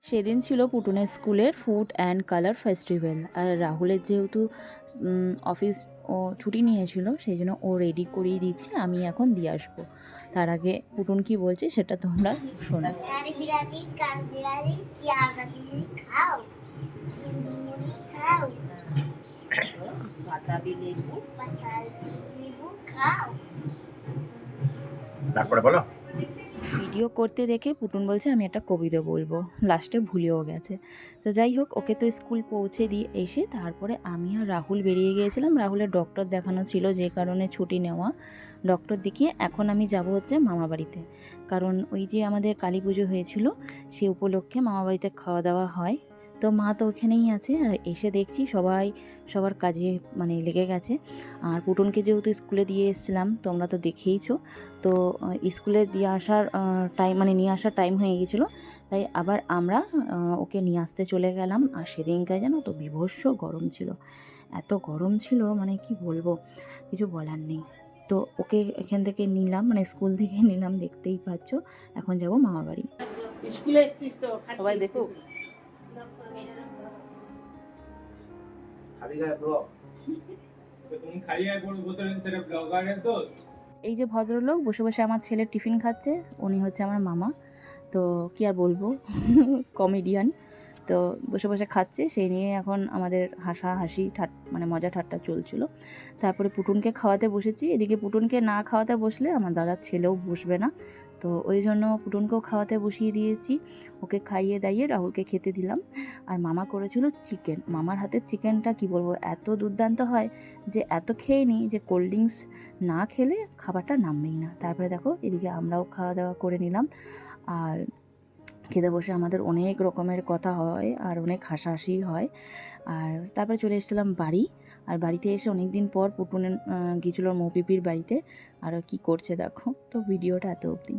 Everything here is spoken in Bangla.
সেদিন ছিল পুটুনের স্কুলের ফুড অ্যান্ড কালার ফেস্টিভ্যাল, আর রাহুলের যেহেতু অফিস ও ছুটি নিয়েছিল সেই জন্য ও রেডি করিয়ে দিচ্ছে, আমি এখন দিয়ে আসবো। তার আগে পুটুন কি বলছে সেটা তোমরা শোনো। তারপরে বলো। ভিডিও করতে দেখে পুটুন বলছে আমি একটা কবিতা বলবো, লাস্টে ভুলেও গেছে। তো যাই হোক, ওকে তো স্কুল পৌঁছে দিয়ে এসে তারপরে আমি আর রাহুল বেরিয়ে গিয়েছিলাম। রাহুলের ডক্টর দেখানো ছিল, যে কারণে ছুটি নেওয়া। ডক্টর দেখিয়ে এখন আমি যাব হচ্ছে মামা বাড়িতে, কারণ ওই যে আমাদের কালী পুজো হয়েছিল সে উপলক্ষে মামা বাড়িতে খাওয়া দাওয়া হয়। তো মা তো ওখানেই আছে, আর এসে দেখছি সবাই সবার কাজে মানে লেগে গেছে। আর পুটুনকে যেহেতু স্কুলে দিয়ে এসেছিলাম তোমরা তো দেখেইছো, তো স্কুলে দিয়ে আসার টাইম মানে নিয়ে আসার টাইম হয়ে গেছিলো, তাই আবার আমরা ওকে নিয়ে আসতে চলে গেলাম। আর সেদিনকার জানো তো বিভৎস গরম ছিল, এত গরম ছিল মানে কি বলবো, কিছু বলার নেই। তো ওকে এখান থেকে নিলাম, মানে স্কুল থেকে নিলাম, দেখতেই পাচ্ছ। এখন যাব মামা বাড়ি। স্কুলে এসেছিস তো সবাই দেখুক। খালি গায়ে ব্লগ। তো তুমি খালি গায়ে পড়ে বসে রয়েছো, সেটা ব্লগারের দোষ। এই যে ভদ্রলোক বসে বসে আমার ছেলের টিফিন খাচ্ছে, উনি হচ্ছে আমার মামা। তো কী আর বলবো, কমেডিয়ান। তো বসে বসে খাচ্ছে, সেই নিয়ে এখন আমাদের হাসাহাসি মানে মজা ঠাট্টা চলছিল। তারপরে পুটুনকে খাওয়াতে বসেছি, এদিকে পুটুনকে না খাওয়াতে বসলে আমার দাদার ছেলেও বসবে না। তো ওই জন্য পুটুনকেও খাওয়াতে বসিয়ে দিয়েছি, ওকে খাইয়ে দাইয়ে রাহুলকে খেতে দিলাম। আর মামা করেছিল চিকেন, মামার হাতের চিকেনটা কি বলবো, এত দুর্দান্ত হয় যে এত খেয়ে নিই যে কোল্ড ড্রিঙ্কস না খেলে খাবারটা নামবেই না। তারপরে দেখো এদিকে আমরাও খাওয়া দাওয়া করে নিলাম। আর খেতে বসে আমাদের অনেক রকমের কথা হয় আর অনেক হাসাহাসি হয়। আর তারপরে চলে এসেছিলাম বাড়ি। আর বাড়িতে এসে অনেক দিন পর পুটুনের গিয়েছিল মৌপিপির বাড়িতে, আর কি করছে দেখো। তো ভিডিওটা এত অবধি।